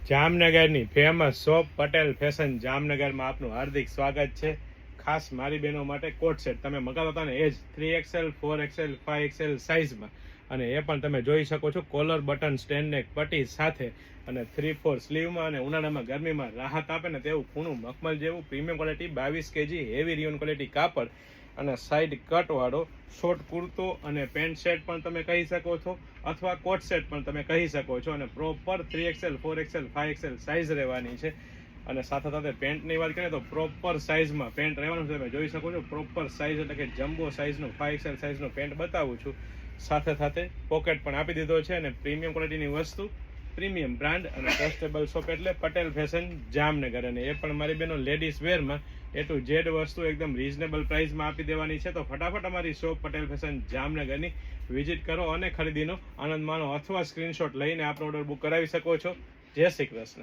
જામનગરની famous shop Patel fashion જામનગરમાં આપનું હાર્દિક સ્વાગત છે. ખાસ મારી બહેનો માટે કોટ સેટ તમે મગાવતા હતા ને એ જ 3XL 4XL 5XL સાઇઝમાં, અને એ પણ તમે જોઈ શકો છો કોલર બટન સ્ટેન્ડ નેક પટ્ટી સાથે અને 3/4 સ્લીવમાં, અને ઉનાળામાં ગરમીમાં રાહત આપે ને તેવું ખૂણું મખમલ જેવું premium quality 22 kg heavy rayon quality કાપડ અને સાઈડ કટ વાળો શોર્ટ કુર્તો અને પેન્ટ સેટ પણ તમે કહી શકો છો, અથવા કોટ સેટ પણ તમે કહી શકો છો. અને proper 3XL 4XL 5XL size રહેવાની છે. અને સાથે સાથે પેન્ટની વાત કરીએ તો પ્રોપર સાઇઝમાં પેન્ટ રહેવાનું છે. તમે જોઈ શકો છો પ્રોપર સાઇઝ એટલે કે જમ્બો સાઇઝનું 5XL સાઇઝનું પેન્ટ બતાવું છું. સાથે સાથે પોકેટ પણ આપી દીધો છે. અને પ્રીમિયમ ક્વોલિટીની વસ્તુ, પ્રીમિયમ બ્રાન્ડ અને ટ્રસ્ટેબલ શોપ એટલે પટેલ ફેશન જામનગર. અને એ પણ મારી બેનો લેડીઝ વેરમાં A to Z વસ્તુ એકદમ રીઝનેબલ પ્રાઇસમાં આપી દેવાની છે. તો ફટાફટ અમારી શોપ પટેલ ફેશન જામનગરની વિઝિટ કરો અને ખરીદીનો આનંદ માણો, અથવા સ્ક્રીનશોટ લઈને આપણો ઓર્ડર બુક કરાવી શકો છો. જય શ્રી કૃષ્ણ.